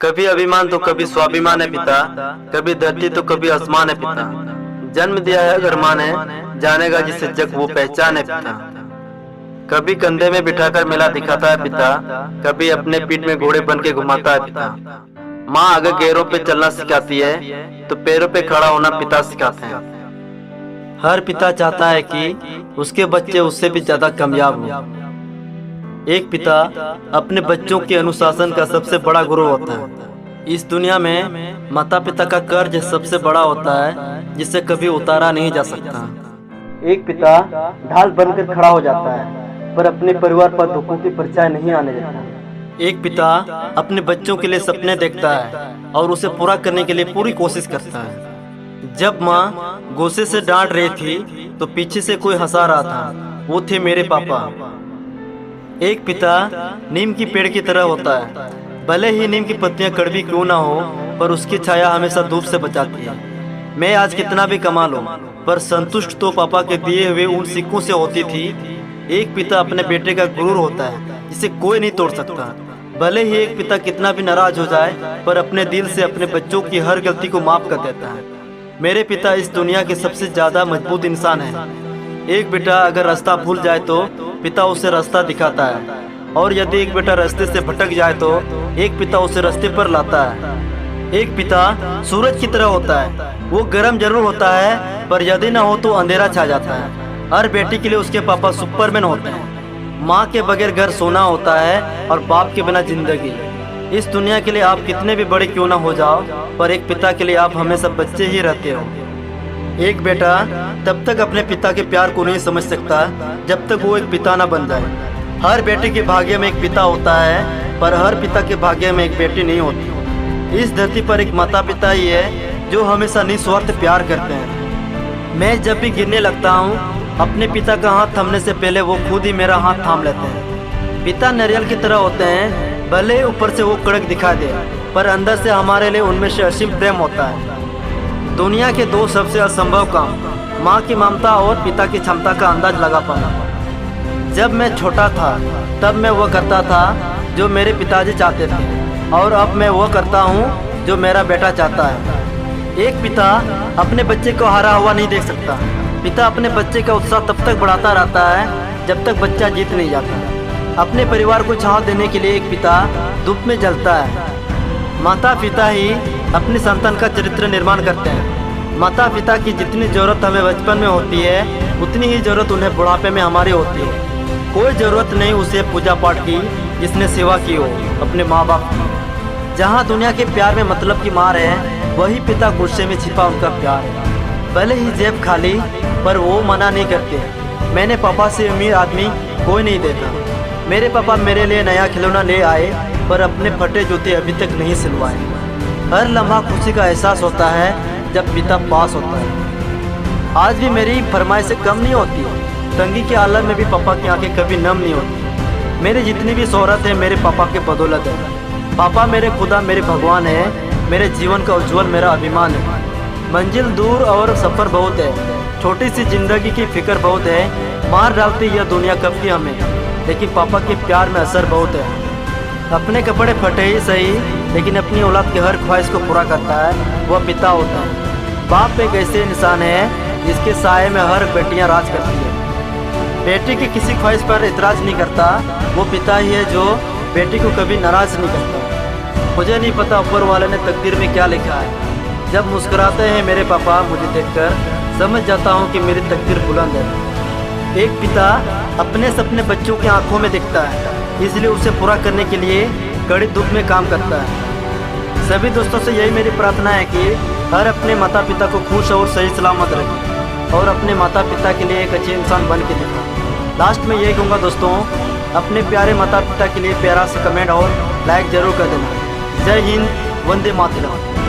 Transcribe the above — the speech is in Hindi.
कभी अभिमान तो कभी स्वाभिमान है पिता, कभी धरती तो कभी आसमान है पिता। जन्म दिया है अगर माँ ने, जानेगा जिसे जग वो पहचान है पिता। कभी कंधे में बिठाकर मेला दिखाता है पिता, कभी अपने पीठ में घोड़े बन के घुमाता है पिता। माँ अगर पैरों पे चलना सिखाती है तो पैरों पे खड़ा होना पिता सिखाते हैं। हर पिता चाहता है कि उसके बच्चे उससे भी ज्यादा कामयाब हों। एक पिता अपने बच्चों के अनुशासन का सबसे बड़ा गुरु होता है। इस दुनिया में माता पिता का कर्ज सबसे बड़ा होता है जिसे कभी उतारा नहीं जा सकता। एक पिता ढाल बनकर खड़ा हो जाता है पर अपने परिवार पर दुखों की परछाई नहीं आने देता। एक पिता अपने बच्चों के लिए सपने देखता है और उसे पूरा करने के लिए पूरी कोशिश करता है। जब माँ गुस्से से डांट रही थी तो पीछे से कोई हंसा रहा था, वो थे मेरे पापा। एक पिता नीम की पेड़ की तरह होता है, भले ही नीम की पत्तियां कड़वी क्यों ना हो पर उसकी छाया हमेशा धूप से बचाती है। मैं आज कितना भी कमा लूं पर संतुष्ट तो पापा के दिए हुए उन सिक्कों से होती थी। एक पिता अपने बेटे का गुरूर होता है जिसे कोई नहीं तोड़ सकता। भले ही एक पिता कितना भी नाराज हो जाए पर अपने दिल से अपने बच्चों की हर गलती को माफ कर देता है। मेरे पिता इस दुनिया के सबसे ज्यादा मजबूत इंसान है। एक बेटा अगर रास्ता भूल जाए तो पिता उसे रास्ता दिखाता है, और यदि एक बेटा रास्ते से भटक जाए तो एक पिता उसे रास्ते पर लाता है। एक पिता सूरज की तरह होता है, वो गर्म जरूर होता है पर यदि ना हो तो अंधेरा छा जाता है। हर बेटी के लिए उसके पापा सुपरमैन होते हैं। माँ के बगैर घर सोना होता है और बाप के बिना जिंदगी। इस दुनिया के लिए आप कितने भी बड़े क्यों ना हो जाओ पर एक पिता के लिए आप हमेशा बच्चे ही रहते हो। एक बेटा तब तक अपने पिता के प्यार को नहीं समझ सकता जब तक वो एक पिता ना बन जाए। हर बेटे के भाग्य में एक पिता होता है पर हर पिता के भाग्य में एक बेटी नहीं होती। इस धरती पर एक माता पिता ही है जो हमेशा निस्वार्थ प्यार करते हैं। मैं जब भी गिरने लगता हूँ अपने पिता का हाथ थामने से पहले वो खुद ही मेरा हाथ थाम लेते हैं। पिता नारियल की तरह होते हैं, भले ऊपर से वो कड़क दिखा दे पर अंदर से हमारे लिए उनमें से असीम प्रेम होता है। दुनिया के दो सबसे असंभव काम, माँ की ममता और पिता की क्षमता का अंदाज लगा पाना। जब मैं छोटा था तब मैं वो करता था जो मेरे पिताजी चाहते थे और अब मैं वो करता हूँ जो मेरा बेटा चाहता है। एक पिता अपने बच्चे को हारा हुआ नहीं देख सकता। पिता अपने बच्चे का उत्साह तब तक बढ़ाता रहता है जब तक बच्चा जीत नहीं जाता। अपने परिवार को छांव देने के लिए एक पिता धूप में जलता है। माता पिता ही अपनी संतान का चरित्र निर्माण करते हैं। माता पिता की जितनी जरूरत हमें बचपन में होती है उतनी ही जरूरत उन्हें बुढ़ापे में हमारी होती है। कोई जरूरत नहीं उसे पूजा पाठ की जिसने सेवा की हो अपने माँ बाप की। जहाँ दुनिया के प्यार में मतलब की मार है वही पिता गुस्से में छिपा उनका प्यार है। भले ही जेब खाली पर वो मना नहीं करते। मैंने पापा से अमीर आदमी कोई नहीं देता। मेरे पापा मेरे लिए नया खिलौना ले आए पर अपने फटे जूते अभी तक नहीं सिलवाए। हर लम्हा खुशी का एहसास होता है जब पिता पास होता है। आज भी मेरी फरमाइश से कम नहीं होती। तंगी के आलम में भी पापा की आंखें कभी नम नहीं होती। मेरी जितनी भी शोहरत है मेरे पापा के बदौलत है। पापा मेरे खुदा मेरे भगवान है, मेरे जीवन का उज्जवल मेरा अभिमान है। मंजिल दूर और सफ़र बहुत है, छोटी सी जिंदगी की फिक्र बहुत है। मार डालती यह दुनिया कब की हमें, लेकिन पापा के प्यार में असर बहुत है। अपने कपड़े फटे ही सही लेकिन अपनी औलाद की हर ख्वाहिश को पूरा करता है, वह पिता होता है। बाप एक ऐसे इंसान है जिसके साए में हर बेटियां राज करती है। बेटी की किसी ख्वाहिश पर इतराज़ नहीं करता, वो पिता ही है जो बेटी को कभी नाराज नहीं करता। मुझे नहीं पता ऊपर वाले ने तकदीर में क्या लिखा है। जब मुस्कुराते हैं मेरे पापा मुझे देखकर समझ जाता हूँ कि मेरी तकदीर बुलंद है। एक पिता अपने सपने बच्चों की आंखों में दिखता है, इसलिए उसे पूरा करने के लिए कड़ी धूप में काम करता है। सभी दोस्तों से यही मेरी प्रार्थना है कि हर अपने माता पिता को खुश और सही सलामत रखें और अपने माता पिता के लिए एक अच्छे इंसान बन के दिखाएं। लास्ट में यही कहूँगा दोस्तों, अपने प्यारे माता पिता के लिए प्यारा सा कमेंट और लाइक जरूर कर देना। जय हिंद, वंदे मातरम।